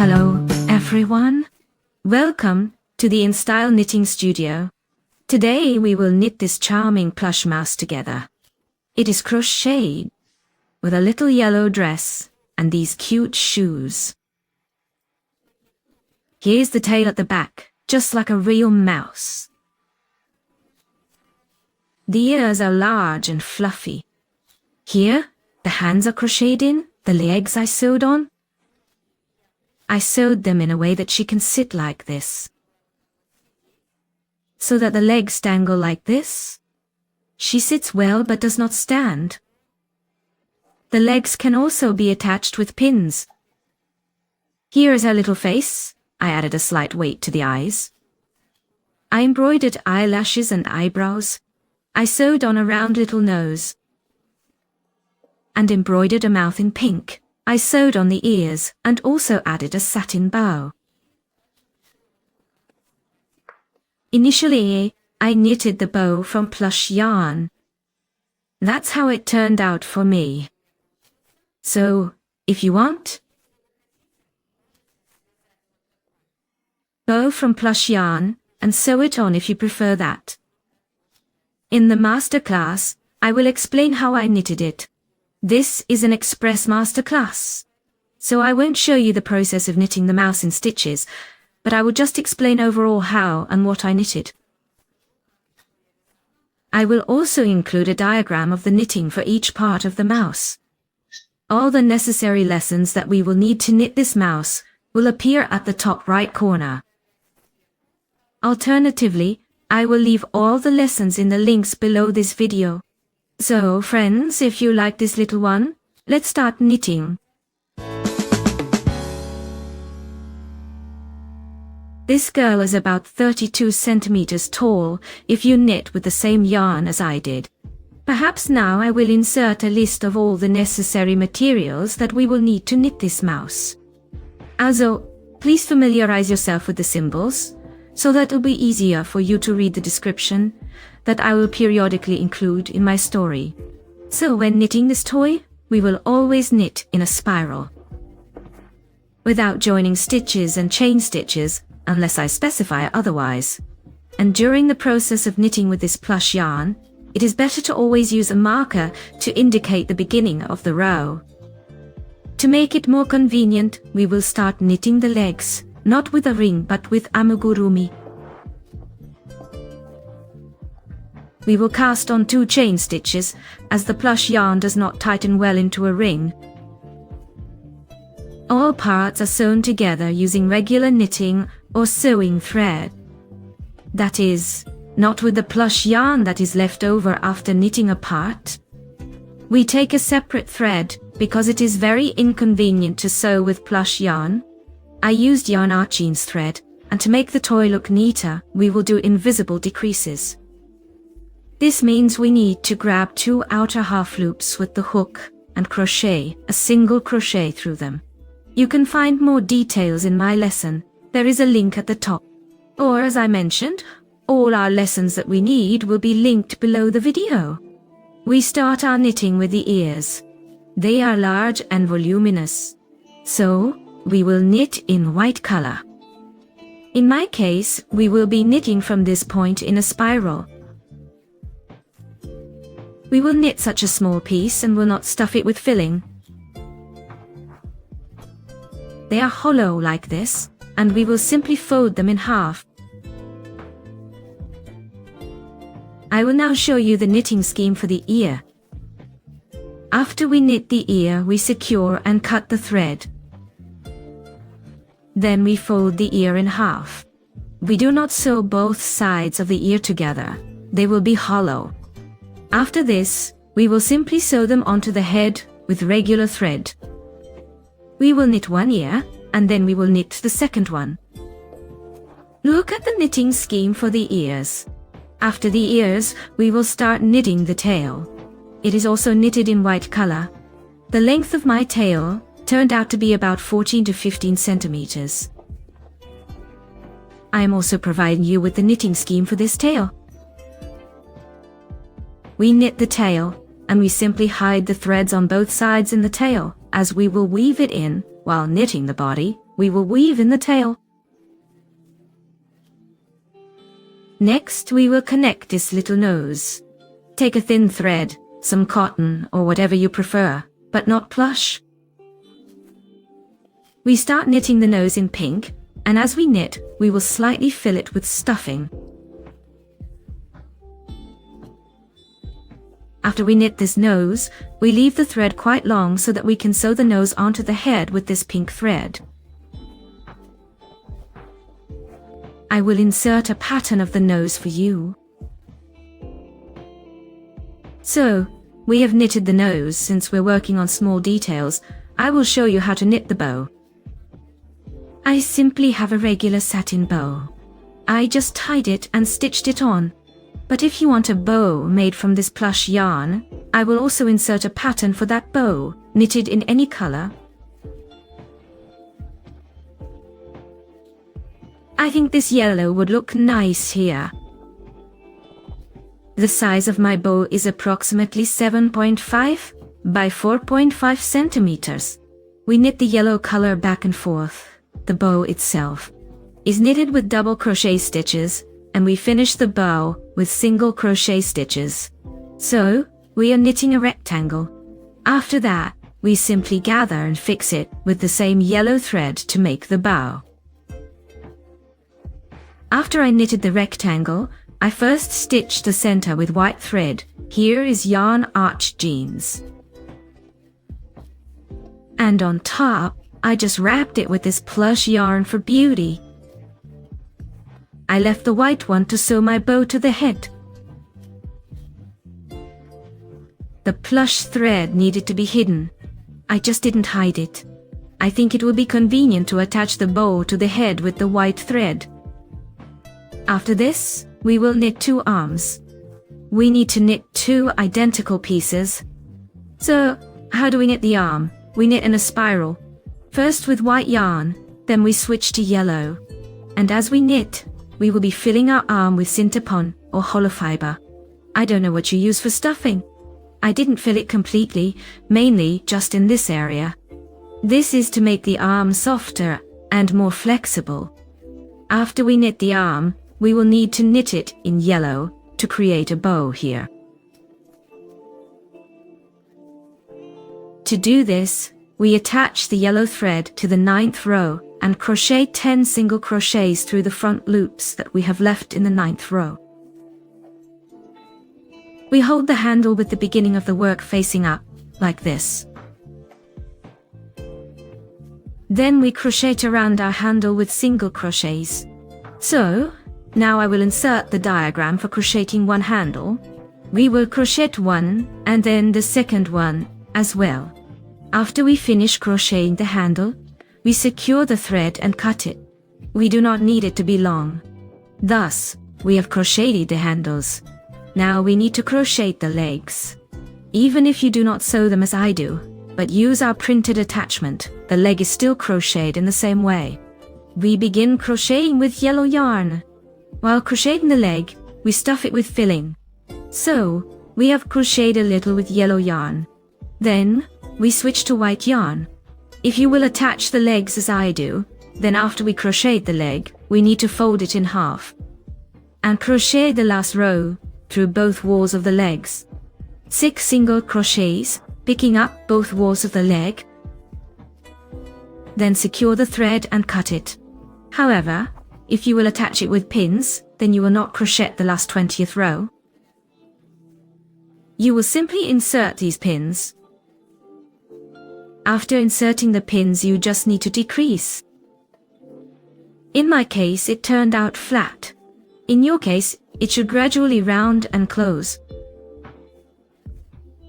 Hello, everyone. Welcome to the InStyle Knitting Studio. Today we will knit this charming plush mouse together. It is crocheted with a little yellow dress and these cute shoes. Here's the tail at the back, just like a real mouse. The ears are large and fluffy. Here, the hands are crocheted in, the legs I sewed on. I sewed them in a way that she can sit like this, so that the legs dangle like this. She sits well but does not stand. The legs can also be attached with pins. Here is her little face. I added a slight weight to the eyes. I embroidered eyelashes and eyebrows. I sewed on a round little nose and embroidered a mouth in pink. I sewed on the ears and also added a satin bow. Initially, I knitted the bow from plush yarn. That's how it turned out for me. So, if you want, bow from plush yarn and sew it on if you prefer that. In the masterclass, I will explain how I knitted it. This is an Express Masterclass, so I won't show you the process of knitting the mouse in stitches, but I will just explain overall how and what I knitted. I will also include a diagram of the knitting for each part of the mouse. All the necessary lessons that we will need to knit this mouse will appear at the top right corner. Alternatively, I will leave all the lessons in the links below this video. So, friends, if you like this little one, let's start knitting. This girl is about 32 centimeters tall if you knit with the same yarn as I did. Perhaps now I will insert a list of all the necessary materials that we will need to knit this mouse. Also, please familiarize yourself with the symbols, so that it'll be easier for you to read the description that I will periodically include in my story. So when knitting this toy, we will always knit in a spiral, without joining stitches and chain stitches unless I specify otherwise. And during the process of knitting with this plush yarn, it is better to always use a marker to indicate the beginning of the row. To make it more convenient, we will start knitting the legs, not with a ring but with amigurumi. We will cast on 2 chain stitches, as the plush yarn does not tighten well into a ring. All parts are sewn together using regular knitting or sewing thread. That is, not with the plush yarn that is left over after knitting a part. We take a separate thread because it is very inconvenient to sew with plush yarn. I used yarn archine's thread, and to make the toy look neater, we will do invisible decreases. This means we need to grab 2 outer half loops with the hook and crochet a single crochet through them. You can find more details in my lesson. There is a link at the top. Or as I mentioned, all our lessons that we need will be linked below the video. We start our knitting with the ears. They are large and voluminous, so we will knit in white color. In my case, we will be knitting from this point in a spiral. We will knit such a small piece and will not stuff it with filling. They are hollow like this, and we will simply fold them in half. I will now show you the knitting scheme for the ear. After we knit the ear, we secure and cut the thread. Then we fold the ear in half. We do not sew both sides of the ear together. They will be hollow. After this, we will simply sew them onto the head with regular thread. We will knit one ear, and then we will knit the second one. Look at the knitting scheme for the ears. After the ears, we will start knitting the tail. It is also knitted in white color. The length of my tail turned out to be about 14 to 15 centimeters. I am also providing you with the knitting scheme for this tail. We knit the tail, and we simply hide the threads on both sides in the tail, as we will weave it in while knitting the body we will weave in the tail. Next, we will connect this little nose. Take a thin thread, some cotton or whatever you prefer, but not plush. We start knitting the nose in pink, and as we knit, we will slightly fill it with stuffing. After we knit this nose, we leave the thread quite long so that we can sew the nose onto the head with this pink thread. I will insert a pattern of the nose for you. So, we have knitted the nose. Since we're working on small details, I will show you how to knit the bow. I simply have a regular satin bow. I just tied it and stitched it on. But if you want a bow made from this plush yarn, I will also insert a pattern for that bow, knitted in any color. I think this yellow would look nice here. The size of my bow is approximately 7.5 by 4.5 centimeters. We knit the yellow color back and forth. The bow itself is knitted with double crochet stitches, and we finish the bow with single crochet stitches. So, we are knitting a rectangle. After that, we simply gather and fix it with the same yellow thread to make the bow. After I knitted the rectangle, I first stitched the center with white thread. Here is yarn arch jeans. And on top, I just wrapped it with this plush yarn for beauty. I left the white one to sew my bow to the head. The plush thread needed to be hidden. I just didn't hide it. I think it would be convenient to attach the bow to the head with the white thread. After this, we will knit 2 arms. We need to knit 2 identical pieces. So, how do we knit the arm? We knit in a spiral. First with white yarn, then we switch to yellow. And as we knit, we will be filling our arm with synthepon or hollow fiber. I don't know what you use for stuffing. I didn't fill it completely, mainly just in this area. This is to make the arm softer and more flexible. After we knit the arm, we will need to knit it in yellow to create a bow here. To do this, we attach the yellow thread to the 9th row and crochet 10 single crochets through the front loops that we have left in the 9th row. We hold the handle with the beginning of the work facing up, like this. Then we crochet around our handle with single crochets. So, now I will insert the diagram for crocheting one handle. We will crochet one and then the second one as well. After we finish crocheting the handle, we secure the thread and cut it. We do not need it to be long. Thus, we have crocheted the handles. Now we need to crochet the legs. Even if you do not sew them as I do, but use our printed attachment, the leg is still crocheted in the same way. We begin crocheting with yellow yarn. While crocheting the leg, we stuff it with filling. So, we have crocheted a little with yellow yarn. Then, we switch to white yarn. If you will attach the legs as I do, then after we crochet the leg, we need to fold it in half. And crochet the last row through both walls of the legs. 6 single crochets, picking up both walls of the leg. Then secure the thread and cut it. However, if you will attach it with pins, then you will not crochet the last 20th row. You will simply insert these pins. After inserting the pins, you just need to decrease. In my case, it turned out flat. In your case, it should gradually round and close.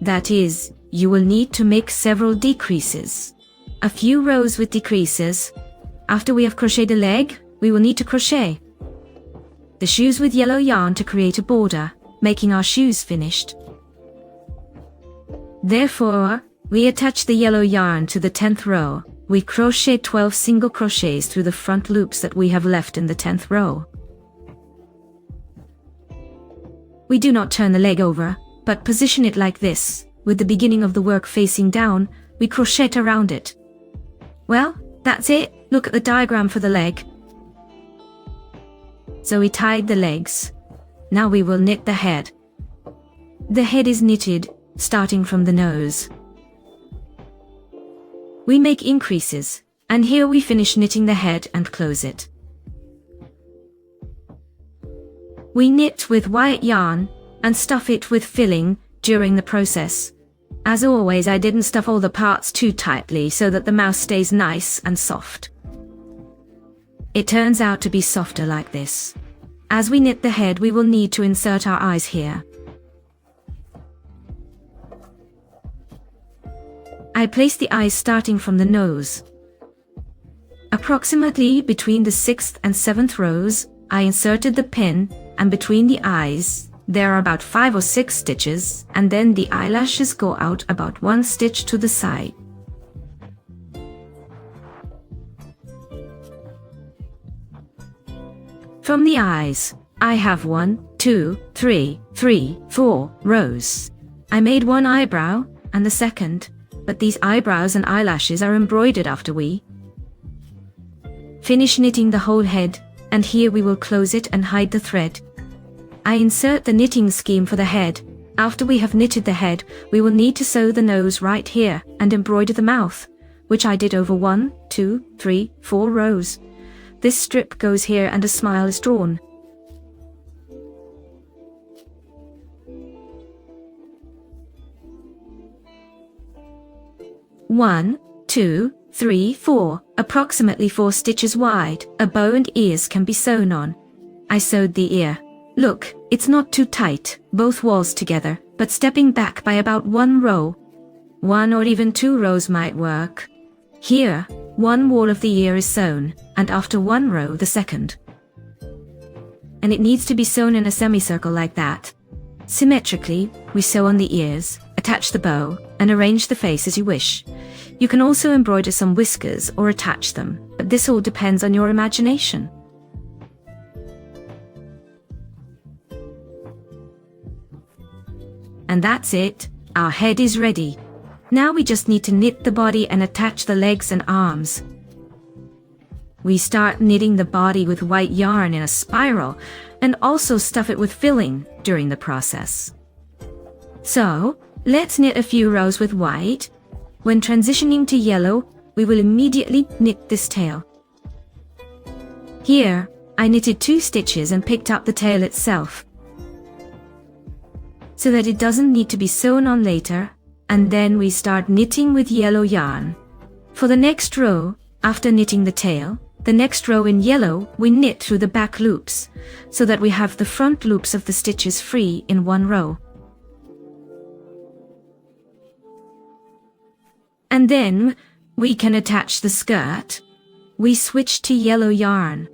That is, you will need to make several decreases. A few rows with decreases. After we have crocheted the leg, we will need to crochet the shoes with yellow yarn to create a border, making our shoes finished. Therefore, we attach the yellow yarn to the 10th row. We crochet 12 single crochets through the front loops that we have left in the 10th row. We do not turn the leg over, but position it like this. With the beginning of the work facing down, we crochet around it. Well, That's it, look at the diagram for the leg. So we tied the legs. Now we will knit the head. The head is knitted, starting from the nose. We make increases, and here we finish knitting the head and close it. We knit with white yarn and stuff it with filling during the process. As always, I didn't stuff all the parts too tightly so that the mouse stays nice and soft. It turns out to be softer like this. As we knit the head, we will need to insert our eyes here. I place the eyes starting from the nose. Approximately between the 6th and 7th rows, I inserted the pin, and between the eyes, there are about 5 or 6 stitches, and then the eyelashes go out about 1 stitch to the side. From the eyes, I have 1, 2, 3, 4 rows. I made 1 eyebrow, and the second, but these eyebrows and eyelashes are embroidered after we finish knitting the whole head, and here we will close it and hide the thread. I insert the knitting scheme for the head. After we have knitted the head, we will need to sew the nose right here and embroider the mouth, which I did over 1, 2, 3, 4 rows. This strip goes here and a smile is drawn. One, 2, 3, 4, approximately 4 stitches wide, a bow and ears can be sewn on. I sewed the ear. Look, it's not too tight, both walls together, but stepping back by about 1 row. 1 or even 2 rows might work. Here, 1 wall of the ear is sewn, and after 1 row the second. And it needs to be sewn in a semicircle like that. Symmetrically, we sew on the ears, attach the bow, and arrange the face as you wish. You can also embroider some whiskers or attach them, but this all depends on your imagination. And that's it, our head is ready. Now we just need to knit the body and attach the legs and arms. We start knitting the body with white yarn in a spiral, and also stuff it with filling during the process. So, let's knit a few rows with white. When transitioning to yellow, we will immediately knit this tail. Here, I knitted 2 stitches and picked up the tail itself, so that it doesn't need to be sewn on later, and then we start knitting with yellow yarn. For the next row, after knitting the tail, the next row in yellow, we knit through the back loops, so that we have the front loops of the stitches free in 1 row. And then, we can attach the skirt. We switch to yellow yarn.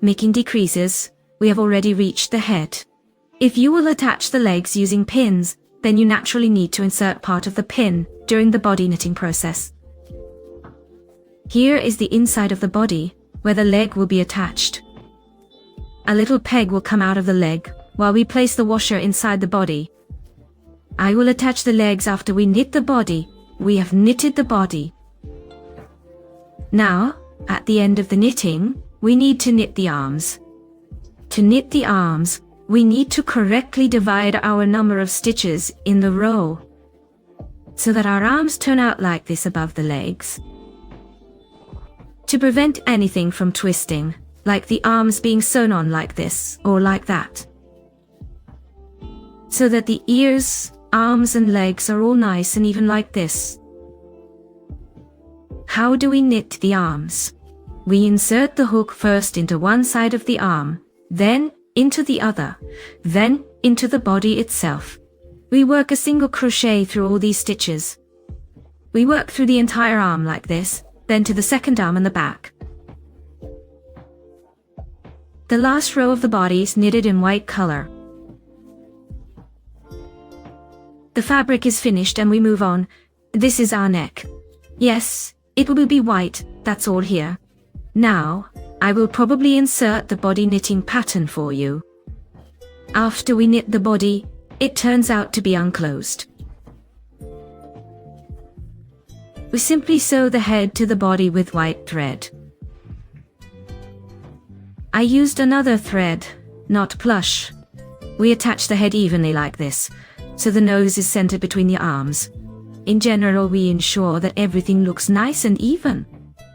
Making decreases, we have already reached the head. If you will attach the legs using pins, then you naturally need to insert part of the pin during the body knitting process. Here is the inside of the body, where the leg will be attached. A little peg will come out of the leg, while we place the washer inside the body. I will attach the legs after we knit the body. We have knitted the body. Now, at the end of the knitting, we need to knit the arms. To knit the arms, we need to correctly divide our number of stitches in the row, so that our arms turn out like this above the legs. To prevent anything from twisting, like the arms being sewn on like this or like that. So that the ears, arms and legs are all nice and even like this. How do we knit the arms? We insert the hook first into one side of the arm, then into the other, then into the body itself. We work a single crochet through all these stitches. We work through the entire arm like this, then to the second arm and the back. The last row of the body is knitted in white color. The fabric is finished and we move on. This is our neck. Yes, it will be white, that's all here. Now, I will probably insert the body knitting pattern for you. After we knit the body, it turns out to be unclosed. We simply sew the head to the body with white thread. I used another thread, not plush. We attach the head evenly like this, so the nose is centered between the arms. In general, we ensure that everything looks nice and even.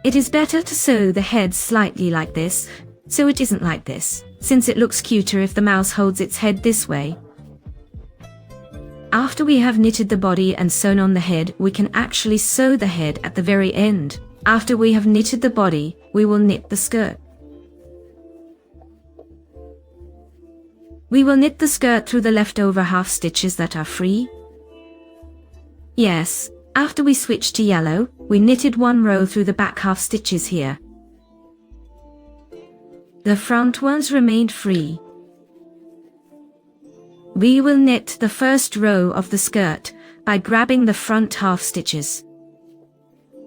It is better to sew the head slightly like this, so it isn't like this, since it looks cuter if the mouse holds its head this way. After we have knitted the body and sewn on the head, we can actually sew the head at the very end. After we have knitted the body, we will knit the skirt. We will knit the skirt through the leftover half stitches that are free. Yes, after we switched to yellow, we knitted one row through the back half stitches here. The front ones remained free. We will knit the first row of the skirt by grabbing the front half stitches.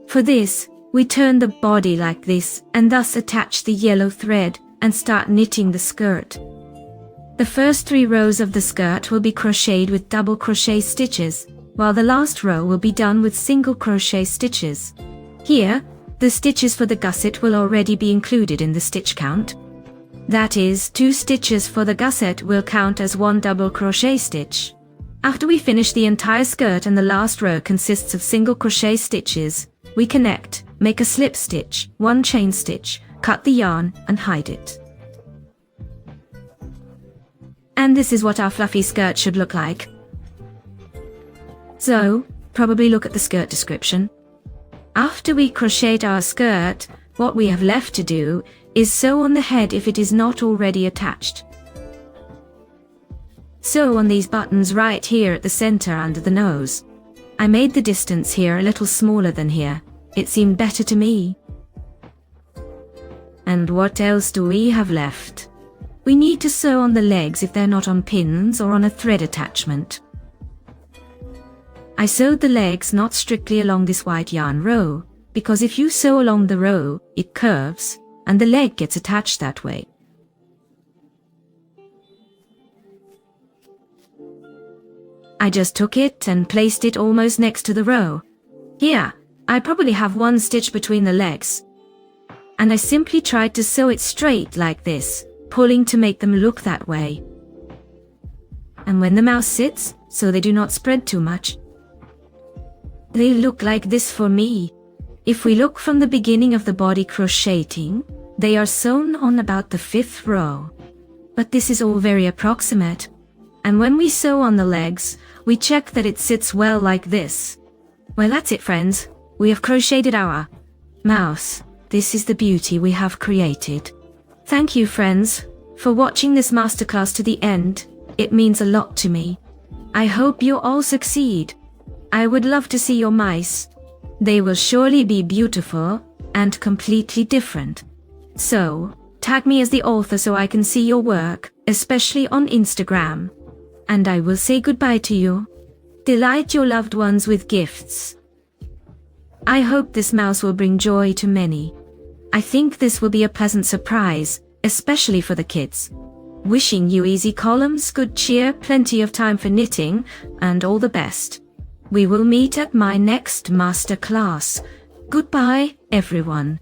For this, we turn the body like this and thus attach the yellow thread and start knitting the skirt. The first 3 rows of the skirt will be crocheted with double crochet stitches, while the last row will be done with single crochet stitches. Here, the stitches for the gusset will already be included in the stitch count. That is, 2 stitches for the gusset will count as 1 double crochet stitch. After we finish the entire skirt and the last row consists of single crochet stitches, we connect, make a slip stitch, 1 chain stitch, cut the yarn and hide it. And this is what our fluffy skirt should look like. So, probably look at the skirt description. After we crochet our skirt, what we have left to do is sew on the head if it is not already attached. Sew on these buttons right here at the center under the nose. I made the distance here a little smaller than here. It seemed better to me. And what else do we have left? We need to sew on the legs if they're not on pins or on a thread attachment. I sewed the legs not strictly along this white yarn row, because if you sew along the row, it curves, and the leg gets attached that way. I just took it and placed it almost next to the row. Here, I probably have 1 stitch between the legs. And I simply tried to sew it straight like this, pulling to make them look that way. And when the mouse sits, so they do not spread too much, they look like this for me. If we look from the beginning of the body crocheting, they are sewn on about the 5th row. But this is all very approximate. And when we sew on the legs, we check that it sits well like this. Well, that's it, friends. We have crocheted our mouse. This is the beauty we have created. Thank you, friends, for watching this masterclass to the end. It means a lot to me. I hope you all succeed. I would love to see your mice. They will surely be beautiful and completely different. So, tag me as the author so I can see your work, especially on Instagram. And I will say goodbye to you. Delight your loved ones with gifts. I hope this mouse will bring joy to many. I think this will be a pleasant surprise, especially for the kids. Wishing you easy columns, good cheer, plenty of time for knitting, and all the best. We will meet at my next masterclass. Goodbye, everyone.